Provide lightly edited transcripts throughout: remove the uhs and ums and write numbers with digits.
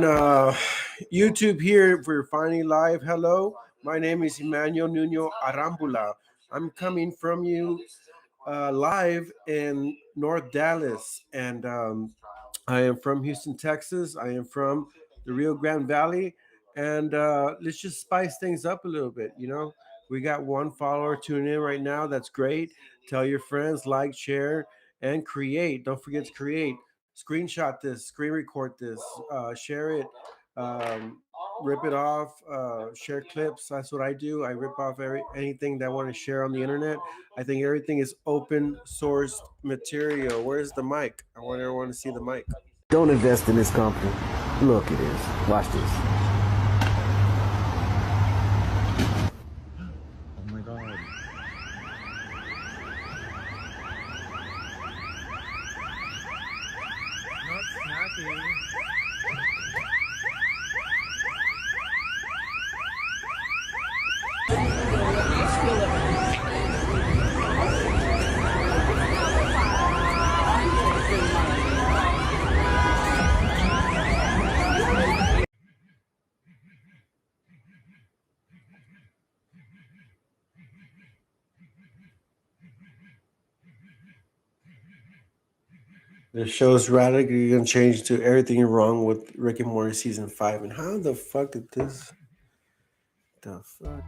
on YouTube here. If we're finally live, hello. My name is Emmanuel Nuno Arambula. I'm coming from you live in North Dallas, and I am from Houston, Texas. I am from the Rio Grande Valley, and let's just spice things up a little bit. We got one follower tuning in right now. That's great. Tell your friends, like, share, and create. Don't forget to create. Screenshot this, screen record this, share it, um, rip it off, share clips. That's what I do. I rip off anything that I want to share on the internet. I think everything is open source material. Where's the mic? I want everyone to see the mic. Don't invest in this company. Look at this. Watch this. Oh my god. Not snacking. The show's radically gonna change to everything wrong with Rick and Morty season 5. And how the fuck did this? The fuck?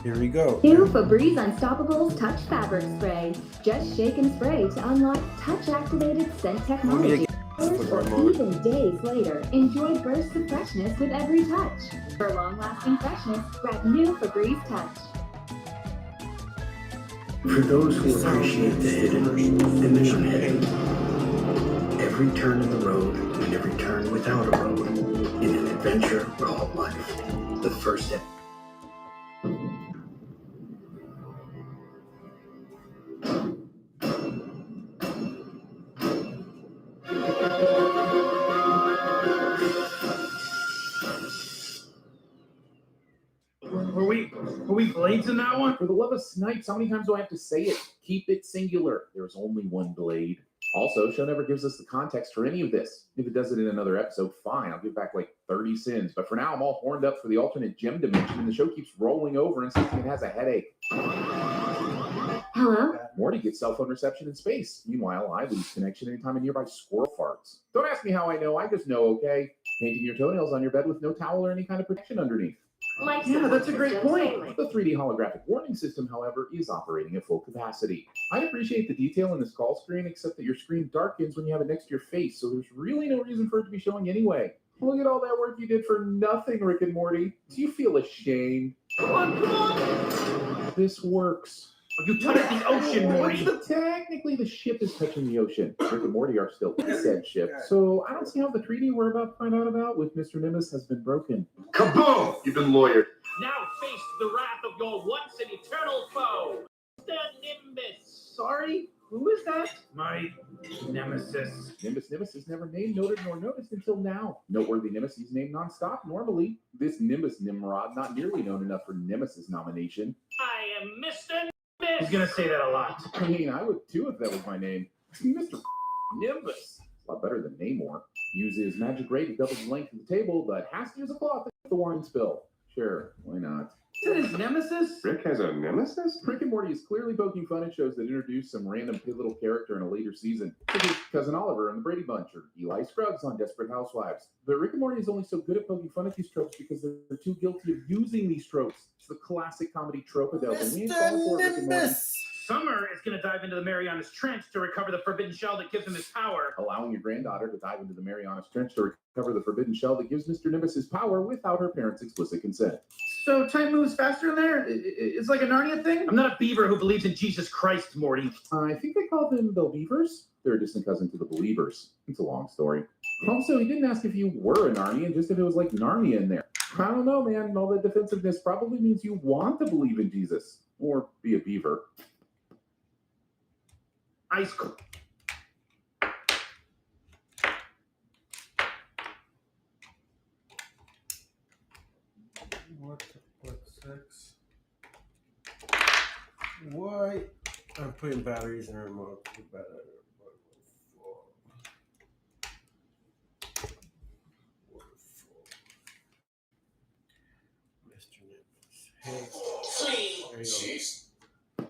Here we go. New Febreze Unstoppables Touch Fabric Spray. Just shake and spray to unlock touch-activated scent technology. Hours or even days later, enjoy bursts of freshness with every touch. For long-lasting freshness, grab new Febreze Touch. For those who appreciate the hidden and the unhidden, every turn in the road and every turn without a road in an adventure called life. The first step. Are we blades in that one? For the love of snipes, how many times do I have to say it? Keep it singular. There's only one blade. Also, show never gives us the context for any of this. If it does it in another episode, fine. I'll give back like 30 sins. But for now, I'm all horned up for the alternate gem dimension, and the show keeps rolling over and says it has a headache. Hello? Morty gets cell phone reception in space. Meanwhile, I lose connection anytime a nearby squirrel farts. Don't ask me how I know. I just know, okay? Painting your toenails on your bed with no towel or any kind of protection underneath. Yeah, that's a great point. The 3D holographic warning system, however, is operating at full capacity. I appreciate the detail in this call screen, except that your screen darkens when you have it next to your face, so there's really no reason for it to be showing anyway. Look at all that work you did for nothing, Rick and Morty. Do you feel ashamed? Come on! This works. You touched the ocean, Morty. Technically, the ship is touching the ocean. Rick and Morty are still in said ship, so I don't see how the treaty we're about to find out about with Mr. Nimbus has been broken. Kaboom! You've been lawyered. Now face the wrath of your once and eternal foe, the Nimbus. Sorry, who is that? My nemesis. Nimbus is never named, noted, nor noticed until now. Noteworthy Nemesis named nonstop normally. This Nimbus Nimrod not nearly known enough for Nemesis nomination. I am Mr. Nimbus. He's gonna say that a lot. I mean, I would too if that was my name. Mr. Nimbus. A lot better than Namor. Uses magic ray to double the length of the table, but has to use a cloth to get the wine spill. Sure, why not? Is that his nemesis? Rick has a nemesis? Rick and Morty is clearly poking fun at shows that introduce some random pivotal character in a later season, such as Cousin Oliver and the Brady Bunch, or Eli Scruggs on Desperate Housewives. But Rick and Morty is only so good at poking fun at these tropes because they're too guilty of using these tropes. It's the classic comedy trope of and we ain't falling for it, Rick and Morty. Summer is going to dive into the Marianas Trench to recover the forbidden shell that gives him his power. Allowing your granddaughter to dive into the Marianas Trench to recover the forbidden shell that gives Mr. Nimbus his power without her parents' explicit consent. So time moves faster in there? It's like a Narnia thing? I'm not a beaver who believes in Jesus Christ, Morty. I think they call them the Beavers. They're a distant cousin to the Believers. It's a long story. Also, he didn't ask if you were a Narnian, just if it was like Narnia in there. I don't know, man. All that defensiveness probably means you want to believe in Jesus. Or be a beaver. Ice cold. What 6? Why? I'm putting batteries in the remote. Hey, there you go. The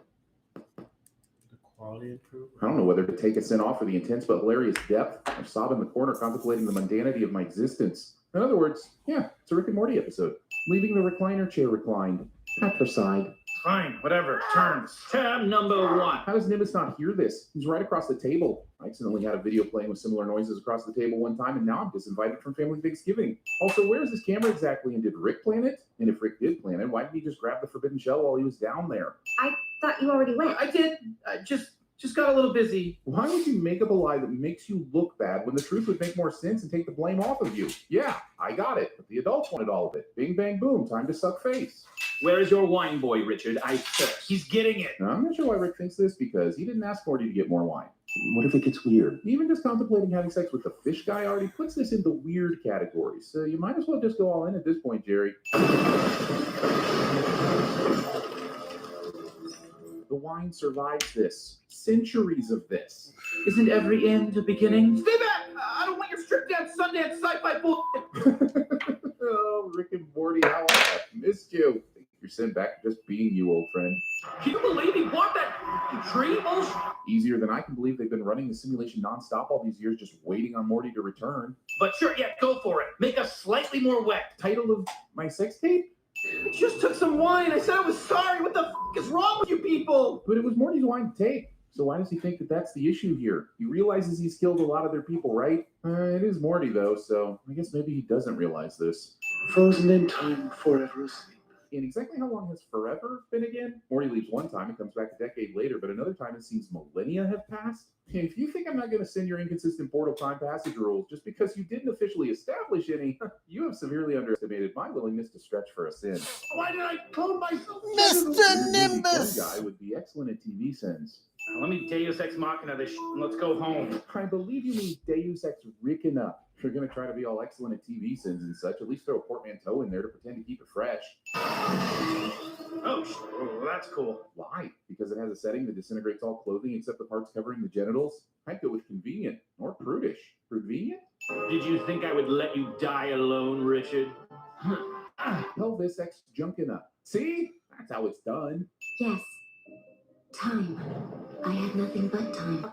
quality improved. I don't know whether to take a sin off for the intense but hilarious depth, or sob in the corner contemplating the mundanity of my existence. In other words, yeah, it's a Rick and Morty episode. Leaving the recliner chair reclined. At her side. Fine, whatever. Turns. Tab number 1. How does Nimbus not hear this? He's right across the table. I accidentally had a video playing with similar noises across the table one time, and now I'm disinvited from family Thanksgiving. Also, where is this camera exactly, and did Rick plan it? And if Rick did plan it, why didn't he just grab the forbidden shell while he was down there? I thought you already went. I did. I just got a little busy. Why would you make up a lie that makes you look bad when the truth would make more sense and take the blame off of you? Yeah, I got it, but the adults wanted all of it. Bing, bang, boom, time to suck face. Where is your wine boy, Richard? I thirst. He's getting it. Now, I'm not sure why Rick thinks this, because he didn't ask Morty to get more wine. What if it gets weird? Even just contemplating having sex with the fish guy already puts this in the weird category, so you might as well just go all in at this point, Jerry. The wine survives this. Centuries of this. Isn't every end a beginning? Stay back! I don't want your stripped down Sundance sci-fi bullshit. Oh, Rick and Morty, how I have missed you. You're sent back to just being you, old friend. Can you believe he bought that tree bullshit? Easier than I can believe they've been running the simulation nonstop all these years, just waiting on Morty to return. But sure, yeah, go for it. Make us slightly more wet. Title of my sex tape? I just took some wine. I said I was sorry. What the f*** is wrong with you people? But it was Morty's wine to take. So why does he think that that's the issue here? He realizes he's killed a lot of their people, right? It is Morty, though, so I guess maybe he doesn't realize this. Frozen in time, forever asleep. And exactly how long has forever been again? Morty leaves one time and comes back a decade later, but another time it seems millennia have passed. And if you think I'm not going to send your inconsistent portal time passage rules just because you didn't officially establish any, you have severely underestimated my willingness to stretch for a sin. Why did I clone myself? Mr. Nimbus! One guy would be excellent at TV sins. Let me Deus Ex Machina this and let's go home. I believe you mean Deus Ex Rickin' If you're going to try to be all excellent at TV sins and such, at least throw a portmanteau in there to pretend to keep it fresh. Oh, that's cool. Why? Because it has a setting that disintegrates all clothing except the parts covering the genitals? I'd go with convenient, or prudish. Convenient? Did you think I would let you die alone, Richard? Pelvis X junkin' up. See? That's how it's done. Yes. Time. I had nothing but time.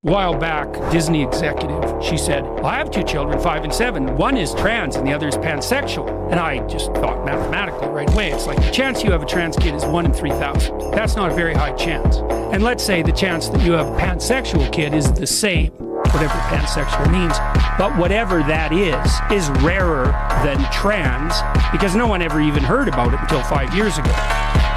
A while back, Disney executive, she said, I have 2 children, 5 and 7. One is trans and the other is pansexual. And I just thought mathematically right away, it's like the chance you have a trans kid is 1 in 3,000. That's not a very high chance. And let's say the chance that you have a pansexual kid is the same, whatever pansexual means. But whatever that is rarer than trans because no one ever even heard about it until 5 years ago.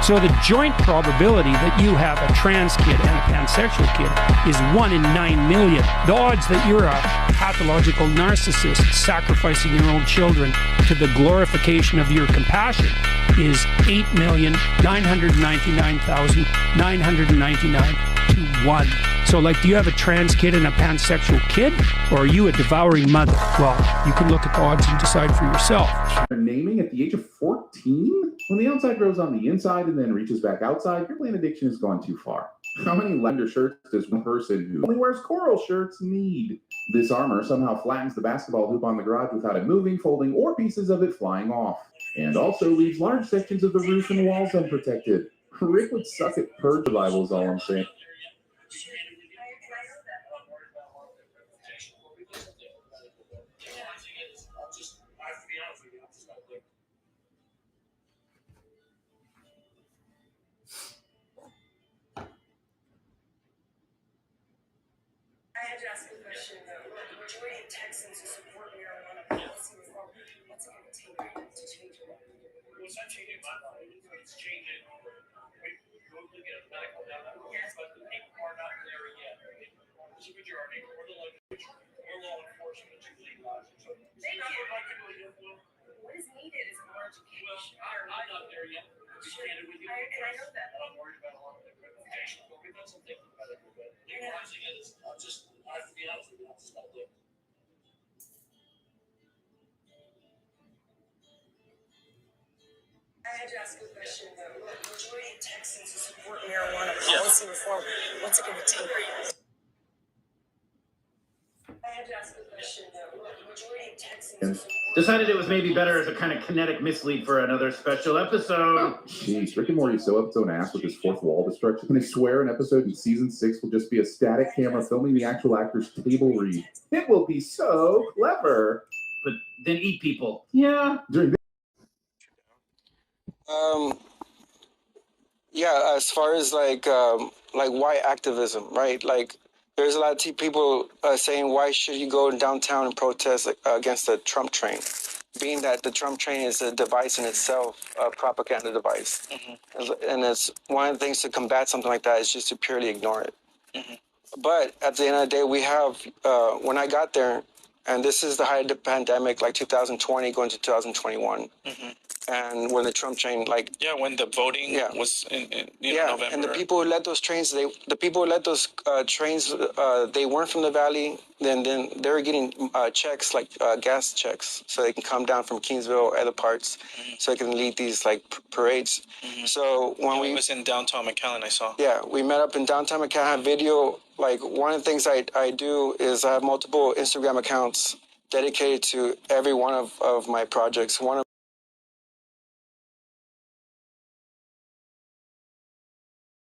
So the joint probability that you have a trans kid and a pansexual kid is 1 in 9 million. The odds that you're a pathological narcissist sacrificing your own children to the glorification of your compassion is 8,999,999 to 1. So, like, do you have a trans kid and a pansexual kid? Or are you a devouring mother? Well, you can look at the odds and decide for yourself. Naming at the age of 14? When the outside grows on the inside and then reaches back outside, your plan addiction has gone too far. How many lavender shirts does one person who only wears coral shirts need? This armor somehow flattens the basketball hoop on the garage without it moving, folding, or pieces of it flying off. And also leaves large sections of the roof and walls unprotected. Rick would suck at purge survival is all I'm saying. I had to ask a question though. The majority of Texans who support marijuana policy reform, what's it going to take to change it? Well, it's not changing my life. It's changing. We go to get a medical data, Yes. but the people are not there yet. There's a majority. We're the legislature. We're law enforcement to legalize it. So Thank you. Well, What is needed is more education. I'm not there yet. To be candid with you. And I know that. And I'm worried about a lot of the reputation. But we've done some thinking about it a little bit. Legalizing it is I have to be honest with you, I'm just not looking. I had to ask a question though. The majority of Texans who support marijuana policy reform, what's it going to take? I had to ask a question though. The majority of Texans who support Decided it was maybe better as a kind of kinetic mislead for another special episode. Jeez, Rick and Morty is so up its own ass with his fourth wall destruction. When they swear an episode in season 6 will just be a static camera filming the actual actor's table read. It will be so clever. But then eat people. Yeah. During Yeah, as far as like why activism, right? Like, there's a lot of people saying, why should you go downtown and protest against the Trump train? Being that the Trump train is a device in itself, a propaganda device. And it's one of the things to combat something like that is just to purely ignore it. But at the end of the day, we have, when I got there, and this is the height of the pandemic, like 2020 going to 2021. And when the Trump train, like... Yeah, when the voting was in November. And the people who led those trains, they weren't from the valley. Then they were getting checks, like gas checks, so they can come down from Kingsville or other parts, so they can lead these like parades. So when we was in downtown McAllen, I saw. Yeah, we met up in downtown McAllen. I have video. Like, one of the things I do is I have multiple Instagram accounts dedicated to every one of my projects. One of